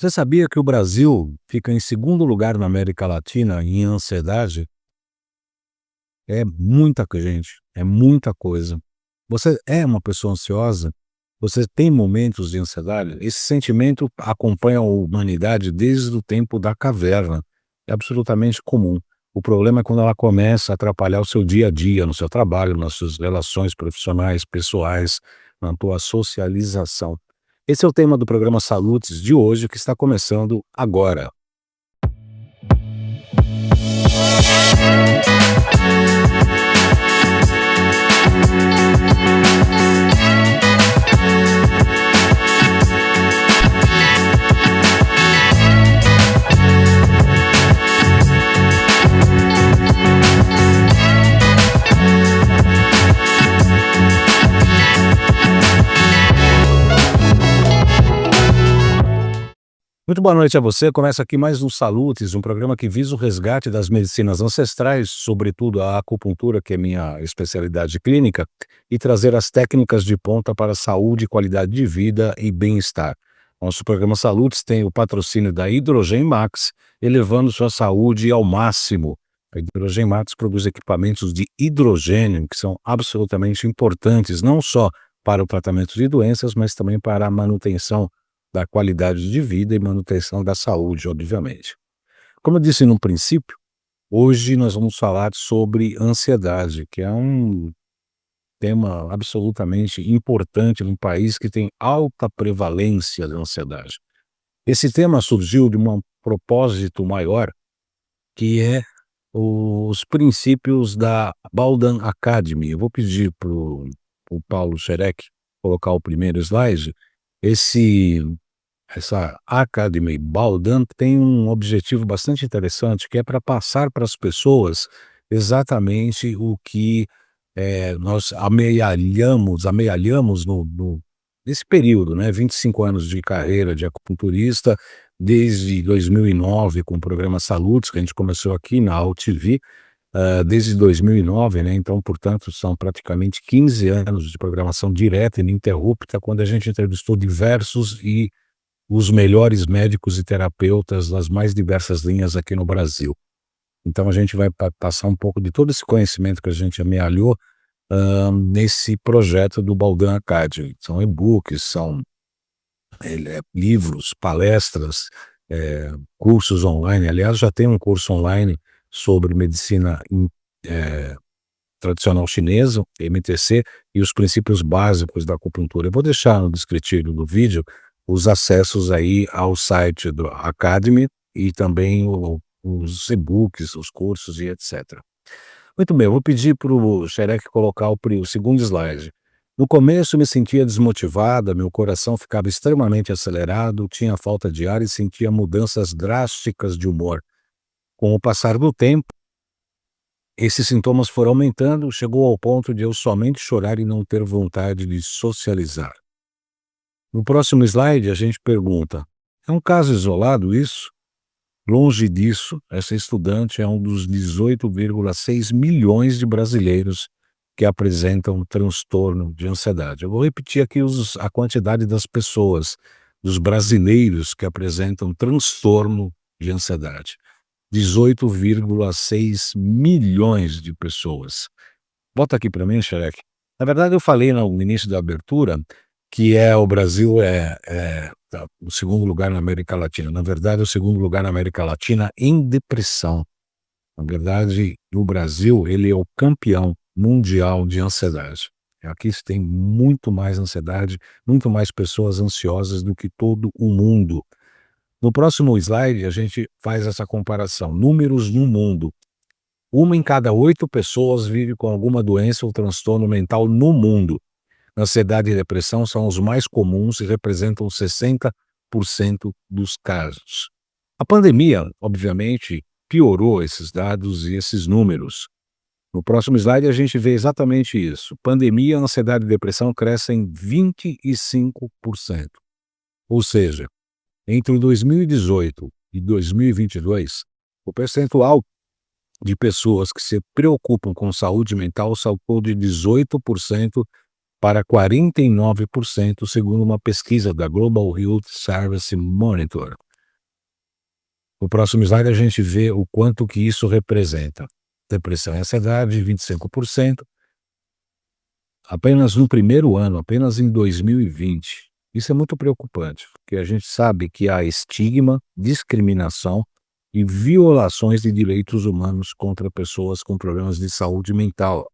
Você sabia que o Brasil fica em segundo lugar na América Latina em ansiedade? É muita gente, é muita coisa. Você é uma pessoa ansiosa? Você tem momentos de ansiedade? Esse sentimento acompanha a humanidade desde o tempo da caverna. É absolutamente comum. O problema é quando ela começa a atrapalhar o seu dia a dia, no seu trabalho, nas suas relações profissionais, pessoais, na tua socialização. Esse é o tema do programa Salutes de hoje, que está começando agora. Muito boa noite a você. Começa aqui mais um Salutes, um programa que visa o resgate das medicinas ancestrais, sobretudo a acupuntura, que é minha especialidade clínica, e trazer as técnicas de ponta para a saúde, qualidade de vida e bem-estar. Nosso programa Salutes tem o patrocínio da Hidrogen Max, elevando sua saúde ao máximo. A Hidrogen Max produz equipamentos de hidrogênio que são absolutamente importantes, não só para o tratamento de doenças, mas também para a manutenção da qualidade de vida e manutenção da saúde, obviamente. Como eu disse no princípio, hoje nós vamos falar sobre ansiedade, que é um tema absolutamente importante num país que tem alta prevalência de ansiedade. Esse tema surgiu de um propósito maior, que é os princípios da Baldan Academy. Eu vou pedir para o Paulo Xerec colocar o primeiro slide. Essa Academy Baldan tem um objetivo bastante interessante, que é para passar para as pessoas exatamente o que nós amealhamos nesse período, né? 25 anos de carreira de acupunturista, desde 2009 com o programa Salutes, que a gente começou aqui na UTV, desde 2009, né? Então, portanto, são praticamente 15 anos de programação direta e ininterrupta, quando a gente entrevistou diversos e os melhores médicos e terapeutas das mais diversas linhas aqui no Brasil. Então a gente vai passar um pouco de todo esse conhecimento que a gente amealhou nesse projeto do Baldan Academy. São e-books, são livros, palestras, cursos online. Aliás, já tem um curso online sobre medicina tradicional chinesa, MTC, e os princípios básicos da acupuntura. Eu vou deixar no descritivo do vídeo os acessos aí ao site do Academy e também os e-books, os cursos e etc. Muito bem, eu vou pedir para o Xerec colocar o segundo slide. No começo me sentia desmotivada, meu coração ficava extremamente acelerado, tinha falta de ar e sentia mudanças drásticas de humor. Com o passar do tempo, esses sintomas foram aumentando, chegou ao ponto de eu somente chorar e não ter vontade de socializar. No próximo slide, a gente pergunta: é um caso isolado isso? Longe disso, essa estudante é um dos 18,6 milhões de brasileiros que apresentam transtorno de ansiedade. Eu vou repetir aqui a quantidade das pessoas, dos brasileiros que apresentam transtorno de ansiedade. 18,6 milhões de pessoas. Bota aqui para mim, Xerec. Na verdade, eu falei no início da abertura que o Brasil o segundo lugar na América Latina. Na verdade, é o segundo lugar na América Latina em depressão. Na verdade, o Brasil, ele é o campeão mundial de ansiedade. Aqui se tem muito mais ansiedade, muito mais pessoas ansiosas do que todo o mundo. No próximo slide, a gente faz essa comparação. Números no mundo. 1 em cada 8 pessoas vive com alguma doença ou transtorno mental no mundo. Ansiedade e depressão são os mais comuns e representam 60% dos casos. A pandemia, obviamente, piorou esses dados e esses números. No próximo slide a gente vê exatamente isso. Pandemia, ansiedade e depressão crescem 25%. Ou seja, entre 2018 e 2022, o percentual de pessoas que se preocupam com saúde mental saltou de 18% para 49%, segundo uma pesquisa da Global Health Service Monitor. No próximo slide a gente vê o quanto que isso representa. Depressão e ansiedade, 25%, apenas no primeiro ano, apenas em 2020. Isso é muito preocupante, porque a gente sabe que há estigma, discriminação e violações de direitos humanos contra pessoas com problemas de saúde mental.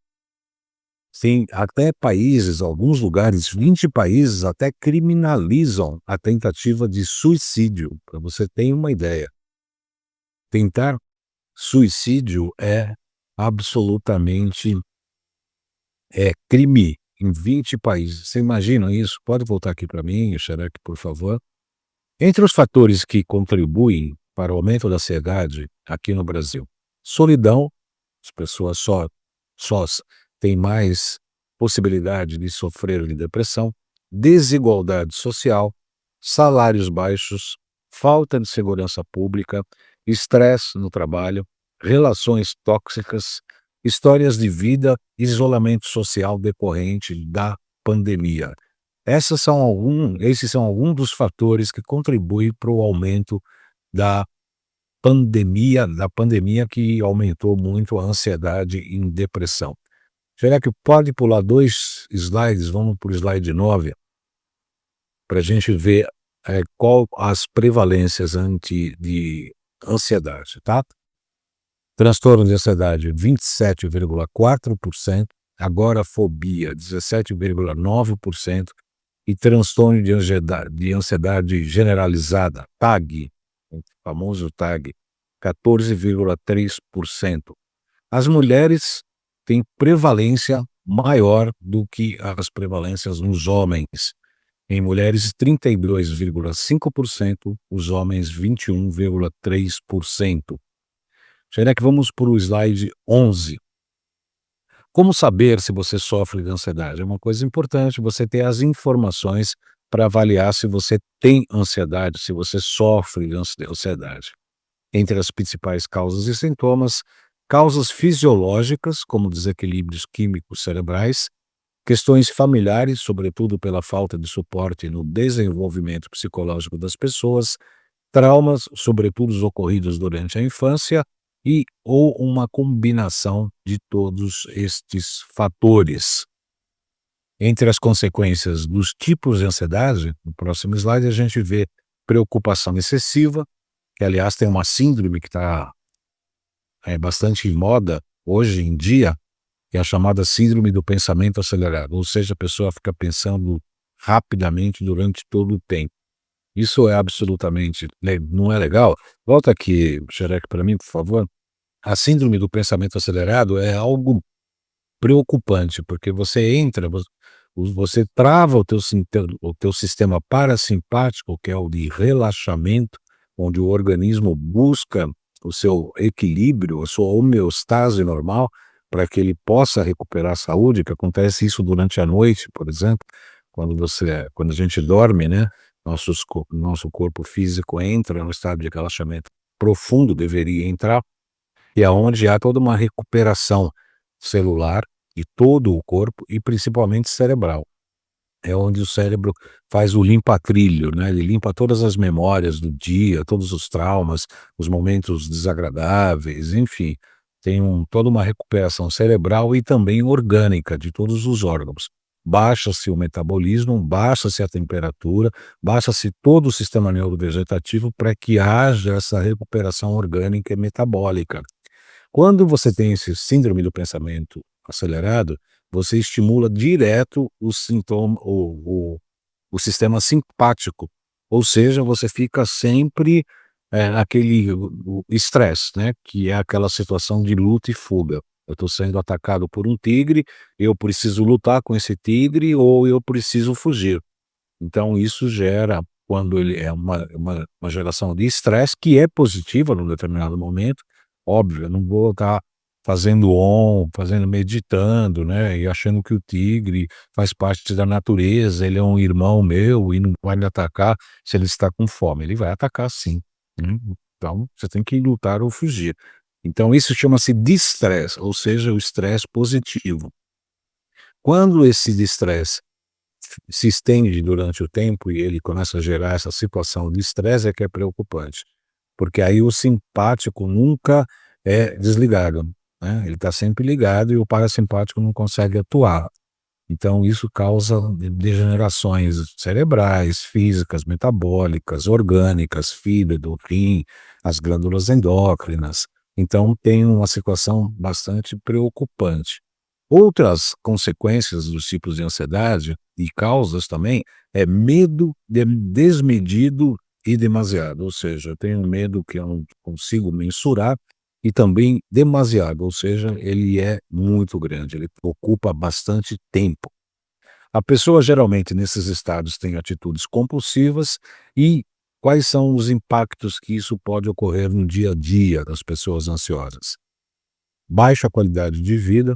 Tem até países, alguns lugares, 20 países até criminalizam a tentativa de suicídio, para você ter uma ideia. Tentar suicídio é absolutamente crime em 20 países. Você imagina isso? Pode voltar aqui para mim, Xereque, por favor. Entre os fatores que contribuem para o aumento da ansiedade aqui no Brasil, solidão, as pessoas sós têm mais possibilidade de sofrer de depressão, desigualdade social, salários baixos, falta de segurança pública, estresse no trabalho, relações tóxicas, histórias de vida, isolamento social decorrente da pandemia. Esses são alguns dos fatores que contribuem para o aumento da pandemia que aumentou muito a ansiedade e depressão. Será que pode pular 2 slides? Vamos para o slide 9, para a gente ver, qual as prevalências de ansiedade, tá? Transtorno de ansiedade, 27,4%, agorafobia, 17,9%, e transtorno de ansiedade generalizada, TAG, o famoso TAG, 14,3%. As mulheres têm prevalência maior do que as prevalências nos homens. Em mulheres, 32,5%, os homens, 21,3%. Será que vamos para o slide 11? Como saber se você sofre de ansiedade? É uma coisa importante você ter as informações para avaliar se você tem ansiedade, se você sofre de ansiedade. Entre as principais causas e sintomas, causas fisiológicas, como desequilíbrios químicos cerebrais, questões familiares, sobretudo pela falta de suporte no desenvolvimento psicológico das pessoas, traumas, sobretudo os ocorridos durante a infância, e ou uma combinação de todos estes fatores. Entre as consequências dos tipos de ansiedade, no próximo slide a gente vê preocupação excessiva, que aliás tem uma síndrome que está bastante em moda hoje em dia, que é a chamada síndrome do pensamento acelerado, ou seja, a pessoa fica pensando rapidamente durante todo o tempo. Isso é absolutamente, não é legal. Volta aqui, Xereque, para mim, por favor. A síndrome do pensamento acelerado é algo preocupante, porque você trava o teu sistema parasimpático, que é o de relaxamento, onde o organismo busca o seu equilíbrio, a sua homeostase normal, para que ele possa recuperar a saúde, que acontece isso durante a noite, por exemplo, quando a gente dorme, né? Nosso corpo físico entra no estado de relaxamento profundo, deveria entrar, e aonde há toda uma recuperação celular de todo o corpo e principalmente cerebral. É onde o cérebro faz o limpa-trilho, né, ele limpa todas as memórias do dia, todos os traumas, os momentos desagradáveis, enfim, tem toda uma recuperação cerebral e também orgânica de todos os órgãos. Baixa-se o metabolismo, baixa-se a temperatura, baixa-se todo o sistema neurovegetativo para que haja essa recuperação orgânica e metabólica. Quando você tem esse síndrome do pensamento acelerado, você estimula direto o sintoma o sistema simpático, ou seja, você fica sempre, naquele o estresse, né, que é aquela situação de luta e fuga. Eu estou sendo atacado por um tigre, eu preciso lutar com esse tigre ou eu preciso fugir. Então isso gera, quando ele é uma geração de estresse que é positiva num determinado momento, óbvio, eu não vou estar fazendo meditando, né, e achando que o tigre faz parte da natureza, ele é um irmão meu e não vai me atacar se ele está com fome, ele vai atacar sim, né, então você tem que lutar ou fugir. Então isso chama-se distresse, ou seja, o estresse positivo. Quando esse estresse se estende durante o tempo e ele começa a gerar essa situação de estresse, é que é preocupante. porque aí o simpático nunca é desligado, né, ele está sempre ligado e o parasimpático não consegue atuar. Então isso causa degenerações cerebrais, físicas, metabólicas, orgânicas, fígado, rim, as glândulas endócrinas. Então tem uma situação bastante preocupante. Outras consequências dos tipos de ansiedade e causas também é medo desmedido e demasiado, ou seja, eu tenho medo que eu não consigo mensurar e também demasiado, ou seja, ele é muito grande, ele ocupa bastante tempo. A pessoa geralmente nesses estados tem atitudes compulsivas e quais são os impactos que isso pode ocorrer no dia a dia das pessoas ansiosas? Baixa qualidade de vida,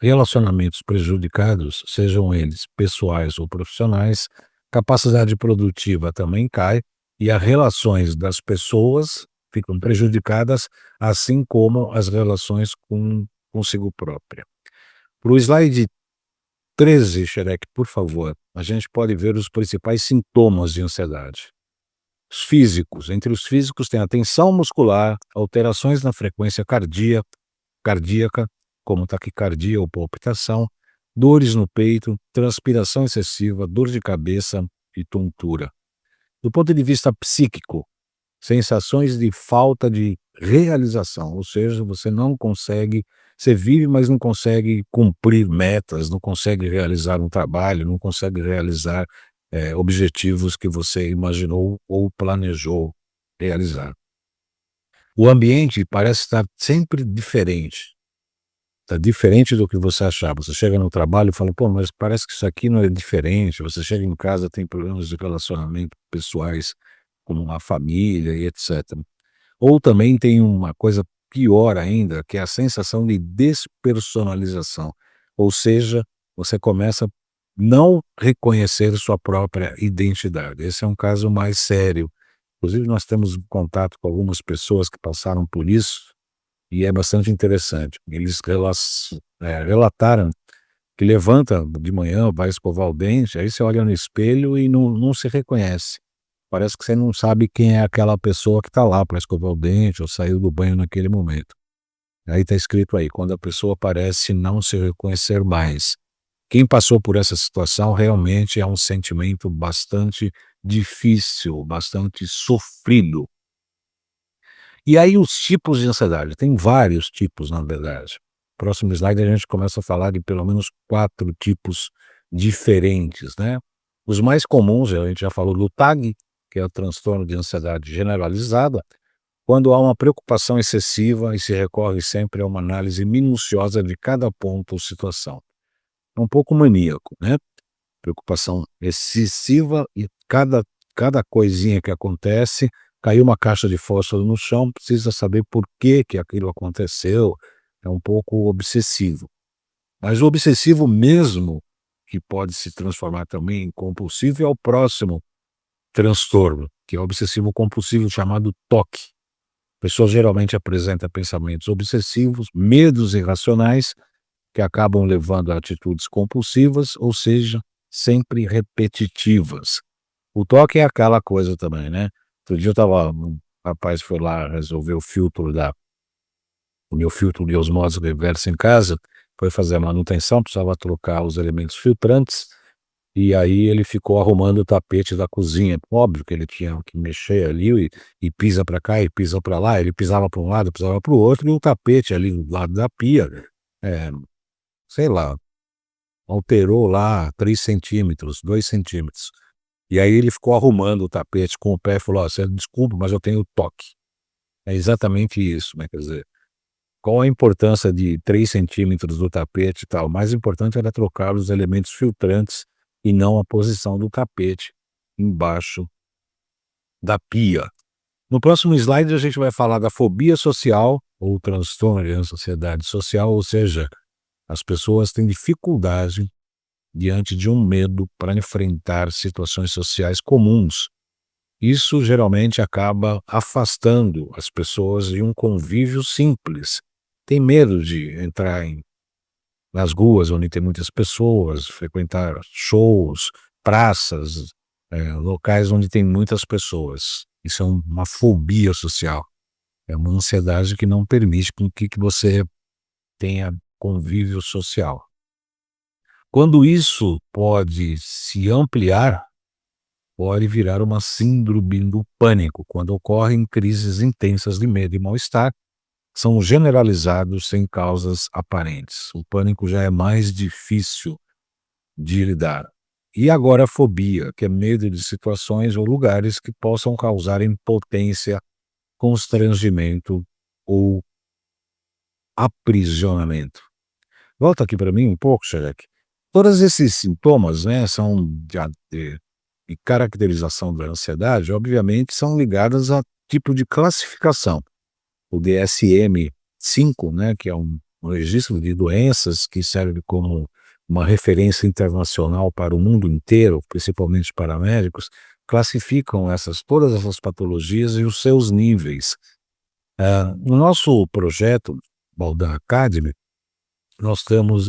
relacionamentos prejudicados, sejam eles pessoais ou profissionais, capacidade produtiva também cai e as relações das pessoas ficam prejudicadas, assim como as relações consigo própria. Para o slide 13, Xerec, por favor, a gente pode ver os principais sintomas de ansiedade. Os físicos, entre os físicos tem a tensão muscular, alterações na frequência cardíaca, como taquicardia ou palpitação, dores no peito, transpiração excessiva, dor de cabeça e tontura. Do ponto de vista psíquico, sensações de falta de realização, ou seja, você vive, mas não consegue cumprir metas, não consegue realizar um trabalho, não consegue realizar, objetivos que você imaginou ou planejou realizar. O ambiente parece estar sempre diferente. Está diferente do que você achava. Você chega no trabalho e fala: "Pô, mas parece que isso aqui não é diferente". Você chega em casa, tem problemas de relacionamento pessoais com a família e etcétera. Ou também tem uma coisa pior ainda, que é a sensação de despersonalização, ou seja, você começa a não reconhecer sua própria identidade. Esse é um caso mais sério. Inclusive nós temos contato com algumas pessoas que passaram por isso, e é bastante interessante. Eles relataram que levanta de manhã, vai escovar o dente, aí você olha no espelho e não se reconhece. Parece que você não sabe quem é aquela pessoa que está lá para escovar o dente ou saiu do banho naquele momento. Aí está escrito aí, quando a pessoa parece não se reconhecer mais. Quem passou por essa situação realmente é um sentimento bastante difícil, bastante sofrido. E aí os tipos de ansiedade, tem vários tipos na verdade. Próximo slide a gente começa a falar de pelo menos 4 tipos diferentes, né. Os mais comuns, a gente já falou do TAG, que é o transtorno de ansiedade generalizada, quando há uma preocupação excessiva e se recorre sempre a uma análise minuciosa de cada ponto ou situação. É um pouco maníaco, né, preocupação excessiva e cada coisinha que acontece, caiu uma caixa de fósforo no chão, precisa saber por que que aquilo aconteceu, é um pouco obsessivo. Mas o obsessivo mesmo, que pode se transformar também em compulsivo, é o próximo transtorno, que é o obsessivo compulsivo chamado TOC. A pessoa geralmente apresenta pensamentos obsessivos, medos irracionais, que acabam levando a atitudes compulsivas, ou seja, sempre repetitivas. O toque é aquela coisa também, né. Outro dia um rapaz foi lá resolver o meu filtro de osmose reversa em casa, foi fazer a manutenção, precisava trocar os elementos filtrantes, e aí ele ficou arrumando o tapete da cozinha. Óbvio que ele tinha que mexer ali e pisa para cá e pisa para lá, ele pisava para um lado, pisava para o outro, e o tapete ali do lado da pia, eh, sei lá, alterou lá 3 centímetros, 2 centímetros. E aí ele ficou arrumando o tapete com o pé e falou: "Ó, você desculpa, mas eu tenho toque". É exatamente isso, né, quer dizer, qual a importância de 3 centímetros do tapete e tal? O mais importante era trocar os elementos filtrantes e não a posição do tapete embaixo da pia. No próximo slide a gente vai falar da fobia social ou transtorno de ansiedade social, ou seja, as pessoas têm dificuldade diante de um medo para enfrentar situações sociais comuns. Isso geralmente acaba afastando as pessoas de um convívio simples. Tem medo de entrar nas ruas onde tem muitas pessoas, frequentar shows, praças, locais onde tem muitas pessoas. Isso é uma fobia social. É uma ansiedade que não permite com que você tenha convívio social. Quando isso pode se ampliar, pode virar uma síndrome do pânico, quando ocorrem crises intensas de medo e mal-estar, são generalizados sem causas aparentes. O pânico já é mais difícil de lidar. E agora a fobia, que é medo de situações ou lugares que possam causar impotência, constrangimento ou aprisionamento. Volta aqui para mim um pouco, Xerec. Todos esses sintomas, né, são de caracterização da ansiedade, obviamente, são ligadas a tipo de classificação. O DSM-5, né, que é um registro de doenças que serve como uma referência internacional para o mundo inteiro, principalmente para médicos, classificam todas essas patologias e os seus níveis. No nosso projeto, Baldan Academy, nós temos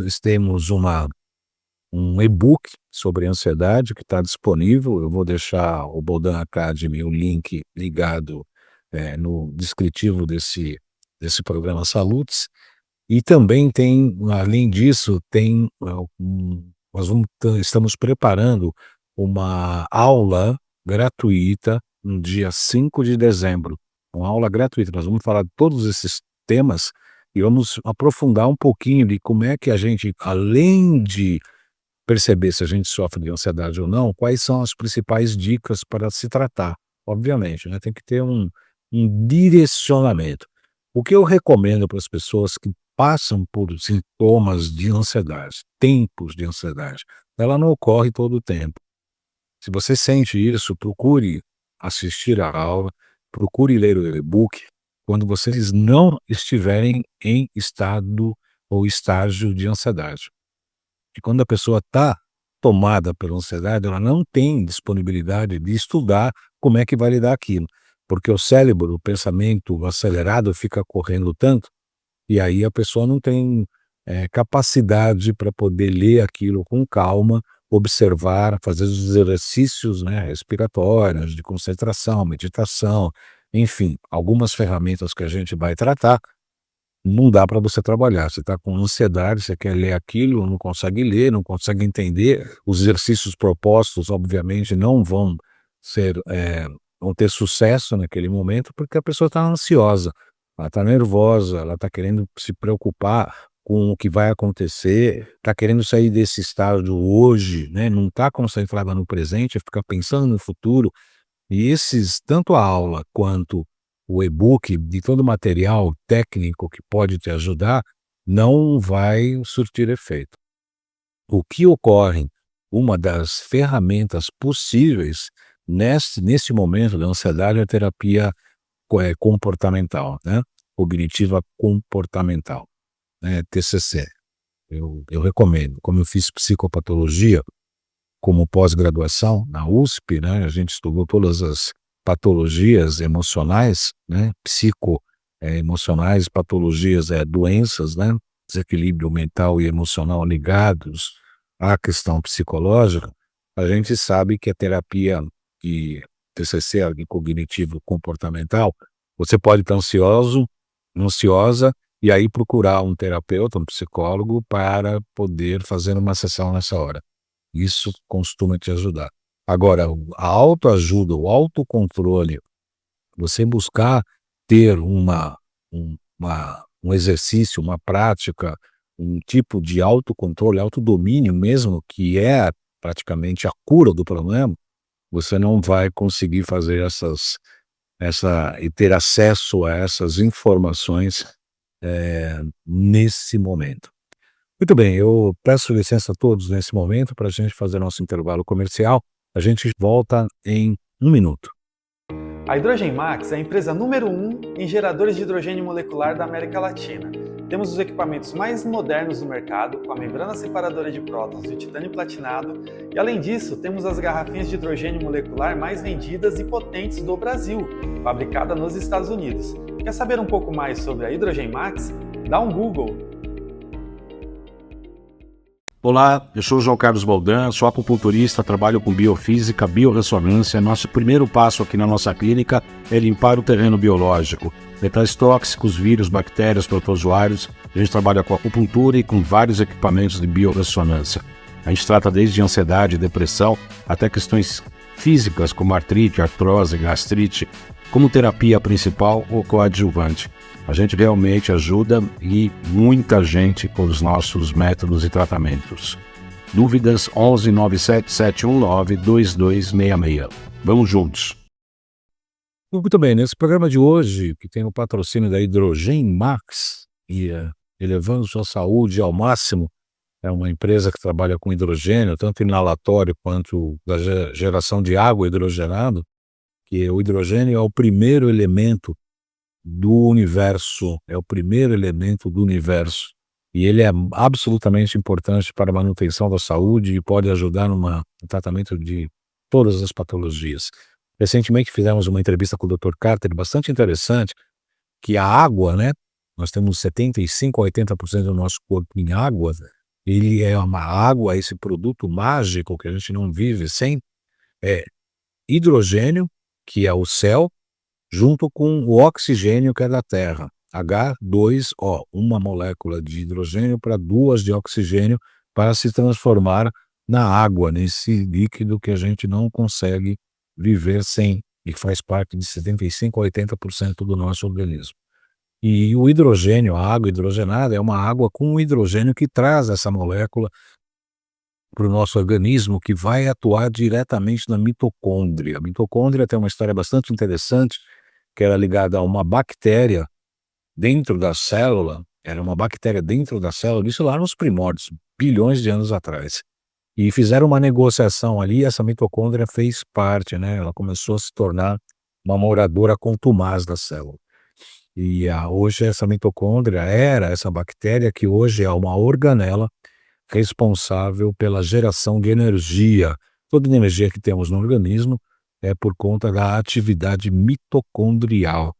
um e-book sobre ansiedade que está disponível. Eu vou deixar o Baldan Academy, o link ligado no descritivo desse programa Salutes. E também tem, além disso, estamos preparando uma aula gratuita no dia 5 de dezembro. Uma aula gratuita. Nós vamos falar de todos esses temas e vamos aprofundar um pouquinho de como é que a gente, além de perceber se a gente sofre de ansiedade ou não, quais são as principais dicas para se tratar. Obviamente, né, tem que ter um direcionamento. O que eu recomendo para as pessoas que passam por sintomas de ansiedade, tempos de ansiedade, ela não ocorre todo o tempo. Se você sente isso, procure assistir a aula, procure ler o e-book quando vocês não estiverem em estado ou estágio de ansiedade. E quando a pessoa está tomada pela ansiedade, ela não tem disponibilidade de estudar como é que vai lidar aquilo, porque o cérebro, o pensamento acelerado fica correndo tanto, e aí a pessoa não tem capacidade para poder ler aquilo com calma, observar, fazer os exercícios, né, respiratórios, de concentração, meditação, enfim, algumas ferramentas que a gente vai tratar. Não dá para você trabalhar, você está com ansiedade, você quer ler aquilo, não consegue ler, não consegue entender, os exercícios propostos obviamente não vão ter sucesso naquele momento, porque a pessoa está ansiosa, ela está nervosa, ela está querendo se preocupar com o que vai acontecer, está querendo sair desse estado hoje, né, não está concentrada no presente, fica pensando no futuro, e tanto a aula quanto o e-book, de todo o material técnico que pode te ajudar, não vai surtir efeito. O que ocorre, uma das ferramentas possíveis nesse momento da ansiedade é a terapia comportamental, né? Cognitiva comportamental, né? TCC. Eu recomendo. Como eu fiz psicopatologia como pós-graduação na USP, né, a gente estudou todas as patologias emocionais, né, emocionais, patologias, doenças, né, desequilíbrio mental e emocional ligados à questão psicológica. A gente sabe que a terapia de TCC, de cognitivo comportamental, você pode estar ansiosa, e aí procurar um terapeuta, um psicólogo, para poder fazer uma sessão nessa hora. Isso costuma te ajudar. Agora, a autoajuda, o autocontrole, você buscar ter um exercício, uma prática, um tipo de autocontrole, autodomínio mesmo, que é praticamente a cura do problema, você não vai conseguir fazer e ter acesso a essas informações nesse momento. Muito bem, eu peço licença a todos nesse momento para a gente fazer nosso intervalo comercial. A gente volta em 1 minuto. A Hydrogen Max é a empresa número 1 em geradores de hidrogênio molecular da América Latina. Temos os equipamentos mais modernos do mercado, com a membrana separadora de prótons e o titânio platinado, e além disso, temos as garrafinhas de hidrogênio molecular mais vendidas e potentes do Brasil, fabricada nos Estados Unidos. Quer saber um pouco mais sobre a Hydrogen Max? Dá um Google! Olá, eu sou o João Carlos Baldan, sou acupunturista, trabalho com biofísica, biorressonância. Nosso primeiro passo aqui na nossa clínica é limpar o terreno biológico. Metais tóxicos, vírus, bactérias, protozoários. A gente trabalha com acupuntura e com vários equipamentos de biorressonância. A gente trata desde ansiedade, depressão, até questões físicas como artrite, artrose, gastrite, como terapia principal ou coadjuvante. A gente realmente ajuda e muita gente com os nossos métodos e tratamentos. Dúvidas 11 97 719 2266. Vamos juntos. Muito bem, nesse programa de hoje, que tem o patrocínio da Hidrogen Max e elevando sua saúde ao máximo, é uma empresa que trabalha com hidrogênio, tanto inalatório quanto da geração de água hidrogenado, que o hidrogênio é o primeiro elemento do universo, e ele é absolutamente importante para a manutenção da saúde e pode ajudar no tratamento de todas as patologias. Recentemente fizemos uma entrevista com o Dr. Carter, bastante interessante, que a água, né, nós temos 75 a 80% do nosso corpo em água, ele é uma água, esse produto mágico que a gente não vive sem, é hidrogênio, que é o céu, junto com o oxigênio que é da Terra, H2O, uma molécula de hidrogênio para duas de oxigênio para se transformar na água, nesse líquido que a gente não consegue viver sem e faz parte de 75 a 80% do nosso organismo. E o hidrogênio, a água hidrogenada, é uma água com hidrogênio que traz essa molécula para o nosso organismo, que vai atuar diretamente na mitocôndria. A mitocôndria tem uma história bastante interessante, que era ligada a uma bactéria dentro da célula, isso lá nos primórdios, bilhões de anos atrás. E fizeram uma negociação ali, essa mitocôndria fez parte, né? Ela começou a se tornar uma moradora contumaz da célula. E hoje essa mitocôndria era essa bactéria que hoje é uma organela responsável pela geração de energia. Toda a energia que temos no organismo é por conta da atividade mitocondrial.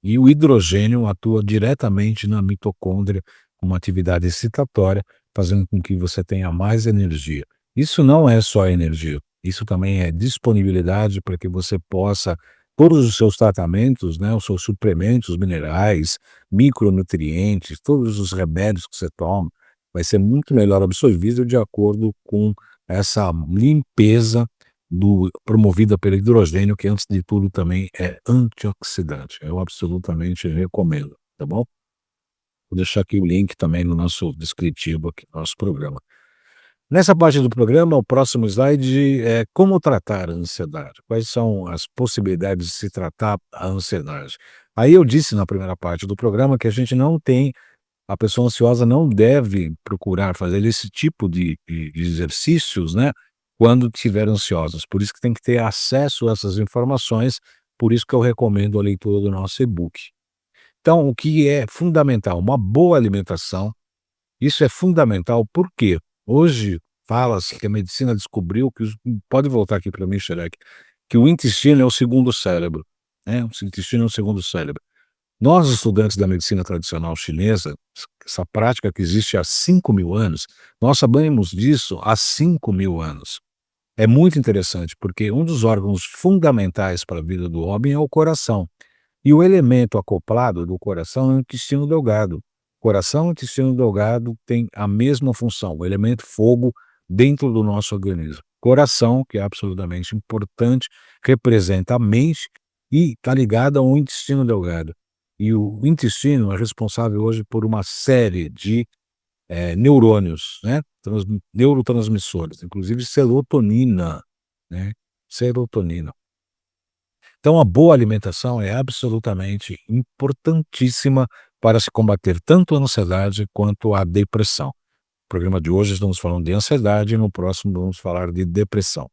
E o hidrogênio atua diretamente na mitocôndria com uma atividade excitatória, fazendo com que você tenha mais energia. Isso não é só energia, isso também é disponibilidade para que você possa, todos os seus tratamentos, né, os seus suplementos minerais, micronutrientes, todos os remédios que você toma, vai ser muito melhor absorvido de acordo com essa limpeza promovida pelo hidrogênio, que antes de tudo também é antioxidante. Eu absolutamente recomendo, tá bom? Vou deixar aqui o link também no nosso descritivo aqui do nosso programa. Nessa parte do programa, o próximo slide é como tratar a ansiedade. Quais são as possibilidades de se tratar a ansiedade? Aí eu disse na primeira parte do programa que a pessoa ansiosa não deve procurar fazer esse tipo de exercícios, né, quando estiver ansiosa. Por isso que tem que ter acesso a essas informações, por isso que eu recomendo a leitura do nosso e-book. Então, o que é fundamental? Uma boa alimentação. Isso é fundamental porque hoje fala-se que a medicina descobriu que pode voltar aqui para mim, Xerec, que o intestino é o segundo cérebro, né? O intestino é o segundo cérebro. Nós, estudantes da medicina tradicional chinesa, essa prática que existe há 5.000 anos, nós sabemos disso há 5.000 anos. É muito interessante, porque um dos órgãos fundamentais para a vida do homem é o coração. E o elemento acoplado do coração é o intestino delgado. Coração e intestino delgado têm a mesma função, o elemento fogo dentro do nosso organismo. Coração, que é absolutamente importante, representa a mente e está ligado ao intestino delgado. E o intestino é responsável hoje por uma série de neurônios, né? Neurotransmissores, inclusive serotonina, né? Serotonina. Então, a boa alimentação é absolutamente importantíssima para se combater tanto a ansiedade quanto a depressão. No programa de hoje estamos falando de ansiedade e no próximo vamos falar de depressão.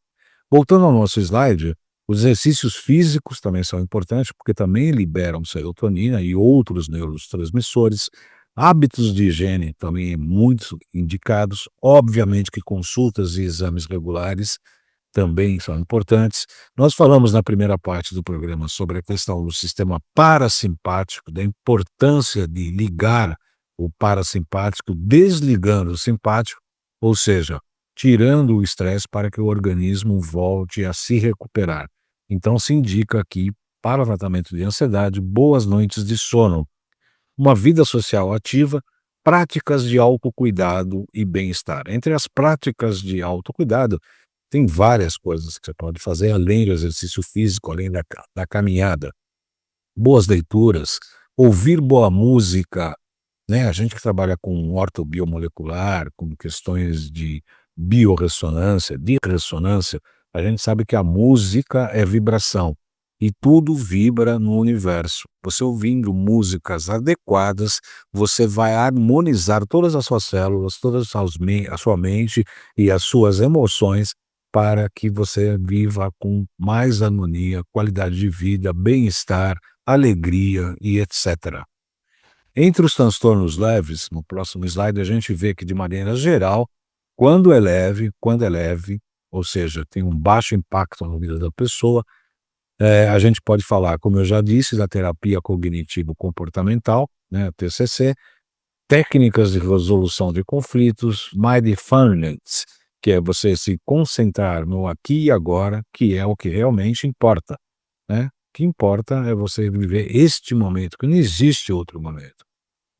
Voltando ao nosso slide, os exercícios físicos também são importantes porque também liberam serotonina e outros neurotransmissores. Hábitos de higiene também muito indicados. Obviamente que consultas e exames regulares também são importantes. Nós falamos na primeira parte do programa sobre a questão do sistema parasimpático, da importância de ligar o parasimpático, desligando o simpático, ou seja, tirando o estresse para que o organismo volte a se recuperar. Então se indica aqui, para o tratamento de ansiedade, boas noites de sono, uma vida social ativa, práticas de autocuidado e bem-estar. Entre as práticas de autocuidado, tem várias coisas que você pode fazer, além do exercício físico, além da caminhada. Boas leituras, ouvir boa música, né? A gente que trabalha com ortobiomolecular, com questões de biorressonância, de ressonância, a gente sabe que a música é vibração e tudo vibra no universo. Você ouvindo músicas adequadas, você vai harmonizar todas as suas células, a sua mente e as suas emoções para que você viva com mais harmonia, qualidade de vida, bem-estar, alegria e etc. Entre os transtornos leves, no próximo slide a gente vê que de maneira geral, quando é leve, ou seja, tem um baixo impacto na vida da pessoa, a gente pode falar, como eu já disse, da terapia cognitivo-comportamental, né, a TCC, técnicas de resolução de conflitos, mindfulness, que é você se concentrar no aqui e agora, que é o que realmente importa, né? O que importa é você viver este momento, que não existe outro momento.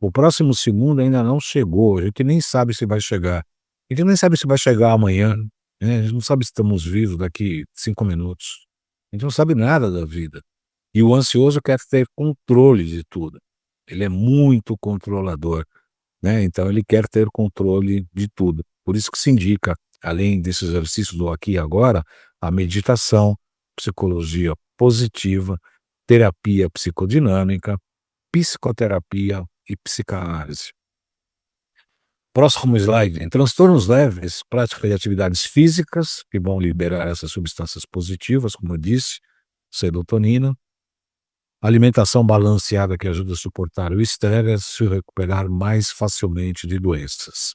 O próximo segundo ainda não chegou, a gente nem sabe se vai chegar. A gente nem sabe se vai chegar amanhã, né? A gente não sabe se estamos vivos daqui 5 minutos. A gente não sabe nada da vida. E o ansioso quer ter controle de tudo. Ele é muito controlador, né? Então ele quer ter controle de tudo. Por isso que se indica, além desse exercício do aqui e agora, a meditação, psicologia positiva, terapia psicodinâmica, psicoterapia e psicanálise. Próximo slide. Em transtornos leves, prática de atividades físicas que vão liberar essas substâncias positivas, como eu disse, serotonina. Alimentação balanceada que ajuda a suportar o estresse e recuperar mais facilmente de doenças.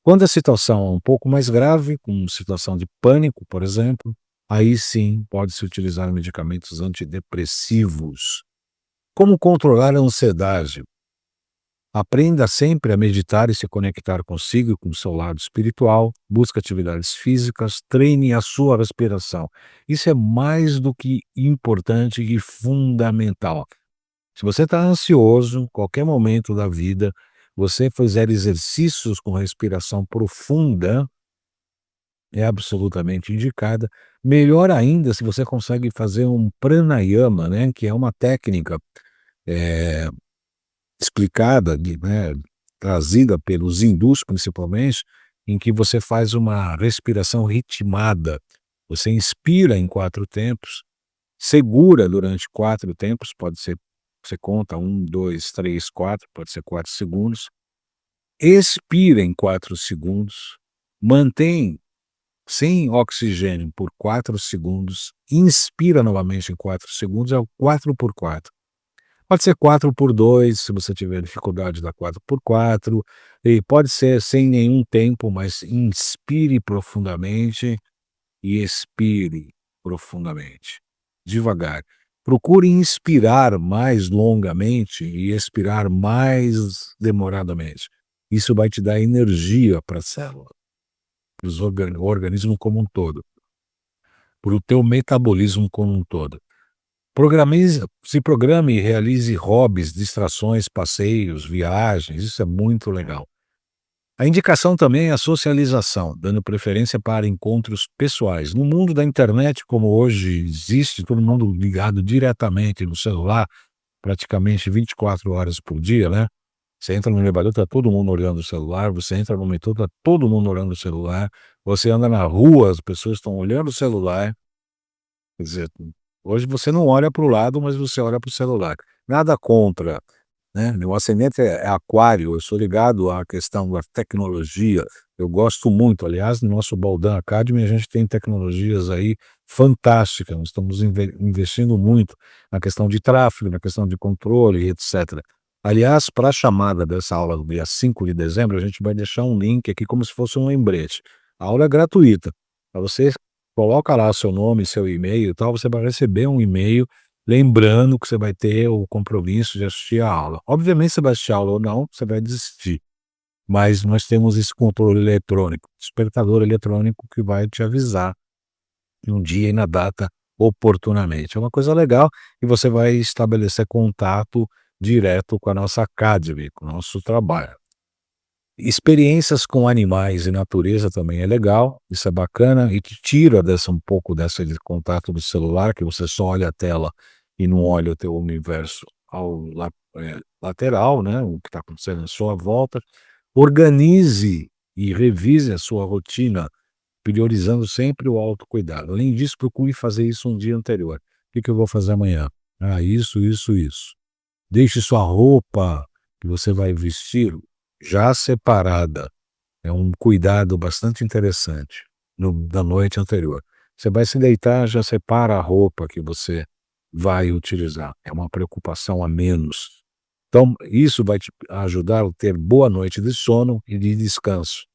Quando a situação é um pouco mais grave, como situação de pânico, por exemplo, aí sim pode-se utilizar medicamentos antidepressivos. Como controlar a ansiedade? Aprenda sempre a meditar e se conectar consigo e com o seu lado espiritual, busque atividades físicas, treine a sua respiração. Isso é mais do que importante e fundamental. Se você está ansioso, qualquer momento da vida, você fizer exercícios com respiração profunda, é absolutamente indicada. Melhor ainda se você consegue fazer um pranayama, né, que é uma técnica eh, explicada, né, trazida pelos hindus principalmente, em que você faz uma respiração ritmada. Você inspira em 4 tempos, segura durante 4 tempos, pode ser, você conta 1, 2, 3, 4, pode ser 4 segundos, expira em 4 segundos, mantém sem oxigênio por 4 segundos, inspira novamente em 4 segundos, é o 4 por 4. Pode ser 4 por 2, se você tiver dificuldade da 4 por 4, e pode ser sem nenhum tempo, mas inspire profundamente e expire profundamente, devagar. Procure inspirar mais longamente e expirar mais demoradamente. Isso vai te dar energia para a célula, para o organismo como um todo, para o teu metabolismo como um todo. Se programe e realize hobbies, distrações, passeios, viagens, isso é muito legal. A indicação também é a socialização, dando preferência para encontros pessoais. No mundo da internet, como hoje existe, todo mundo ligado diretamente no celular, praticamente 24 horas por dia, né? Você entra no elevador, está todo mundo olhando o celular, você entra no metrô, está todo mundo olhando o celular, você anda na rua, as pessoas estão olhando o celular. Quer dizer, hoje você não olha para o lado, mas você olha para o celular. Nada contra, né? Meu ascendente é aquário, eu sou ligado à questão da tecnologia, eu gosto muito. Aliás, no nosso Baldan Academy a gente tem tecnologias aí fantásticas, nós estamos investindo muito na questão de tráfego, na questão de controle, etc. Aliás, para a chamada dessa aula do dia 5 de dezembro, a gente vai deixar um link aqui como se fosse um lembrete. A aula é gratuita, para você coloca lá seu nome, seu e-mail e tal, você vai receber um e-mail lembrando que você vai ter o compromisso de assistir a aula. Obviamente você vai assistir a aula ou não, você vai desistir. mas nós temos esse controle eletrônico, despertador eletrônico que vai te avisar no dia e na data oportunamente. É uma coisa legal e você vai estabelecer contato direto com a nossa academy, com o nosso trabalho. Experiências com animais e natureza também é legal, isso é bacana e te tira dessa um pouco dessa de contato do celular, que você só olha a tela e não olha o teu universo lateral, né, o que está acontecendo à sua volta. Organize e revise a sua rotina, priorizando sempre o autocuidado. Além disso, procure fazer isso um dia anterior. O que que eu vou fazer amanhã? Ah, isso. Deixe sua roupa que você vai vestir já separada. É um cuidado bastante interessante da noite anterior. Você vai se deitar, já separa a roupa que você vai utilizar. É uma preocupação a menos. Então, isso vai te ajudar a ter boa noite de sono e de descanso.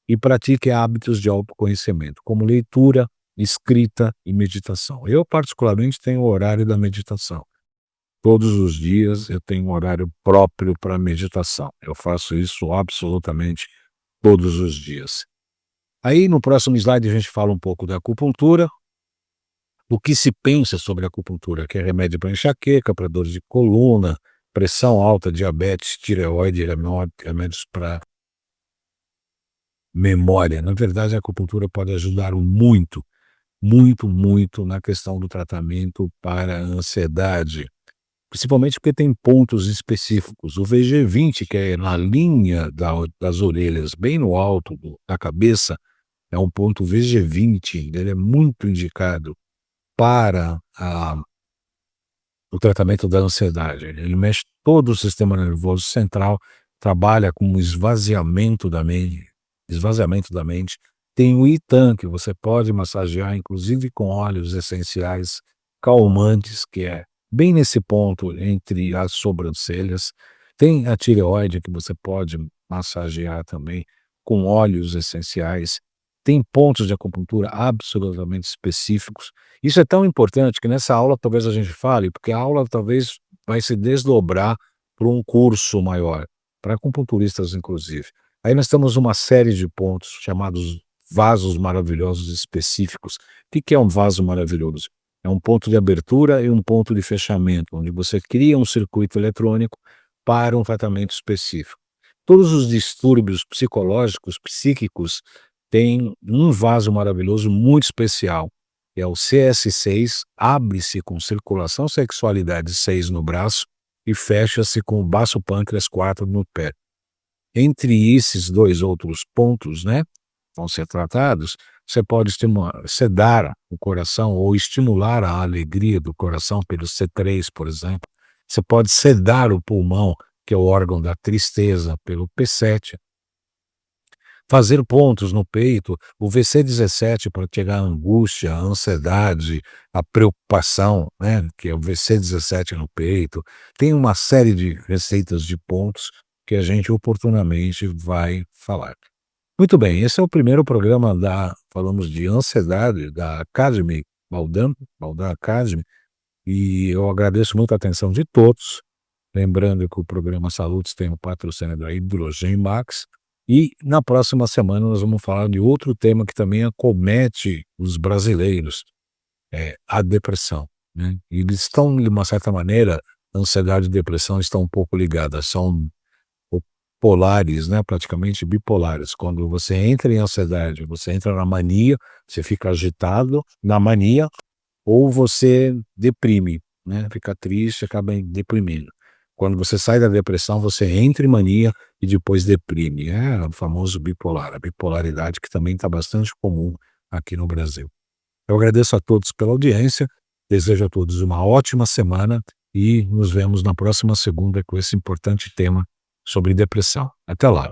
E pratique hábitos de autoconhecimento, como leitura, escrita e meditação. Eu, particularmente, tenho o horário da meditação. Todos os dias eu tenho um horário próprio para meditação. Eu faço isso absolutamente todos os dias. Aí, no próximo slide, a gente fala um pouco da acupuntura. O que se pensa sobre a acupuntura? Que é remédio para enxaqueca, para dor de coluna, pressão alta, diabetes, tireoide, remédios para memória. Na verdade, a acupuntura pode ajudar muito na questão do tratamento para a ansiedade, principalmente porque tem pontos específicos. O VG20, que é na linha das orelhas, bem no alto da cabeça, é um ponto VG20, ele é muito indicado para o tratamento da ansiedade. Ele mexe todo o sistema nervoso central, trabalha com o esvaziamento da mente. Tem o Itan, que você pode massagear, inclusive com óleos essenciais calmantes, que é bem nesse ponto entre as sobrancelhas. Tem a tireoide, que você pode massagear também com óleos essenciais. Tem pontos de acupuntura absolutamente específicos. Isso é tão importante que nessa aula talvez a gente fale, porque a aula talvez vai se desdobrar para um curso maior, para acupunturistas inclusive. Aí nós temos uma série de pontos chamados vasos maravilhosos específicos. O que que é um vaso maravilhoso? É um ponto de abertura e um ponto de fechamento, onde você cria um circuito eletrônico para um tratamento específico. Todos os distúrbios psicológicos, psíquicos, têm um vaso maravilhoso muito especial, que é o CS6, abre-se com circulação sexualidade 6 no braço e fecha-se com o baço pâncreas 4 no pé. Entre esses dois outros pontos, né, vão ser tratados, você pode sedar o coração ou estimular a alegria do coração pelo C3, por exemplo. Você pode sedar o pulmão, que é o órgão da tristeza, pelo P7. Fazer pontos no peito, o VC17 para tirar a angústia, a ansiedade, a preocupação, né, que é o VC17 no peito. Tem uma série de receitas de pontos que a gente oportunamente vai falar. Muito bem, esse é o primeiro programa falamos de ansiedade, da Academy, Baldan Academy, e eu agradeço muito a atenção de todos, lembrando que o programa Salutos tem o patrocínio da Hidrogen Max, e na próxima semana nós vamos falar de outro tema que também acomete os brasileiros, a depressão, né? E eles estão, de uma certa maneira, ansiedade e depressão estão um pouco ligadas, são polares, né, praticamente bipolares. Quando você entra em ansiedade, você entra na mania, você fica agitado na mania, ou você deprime, né, fica triste, acaba deprimindo. Quando você sai da depressão, você entra em mania e depois deprime. É o famoso bipolar, a bipolaridade que também está bastante comum aqui no Brasil. Eu agradeço a todos pela audiência, desejo a todos uma ótima semana e nos vemos na próxima segunda com esse importante tema sobre depressão. Até lá.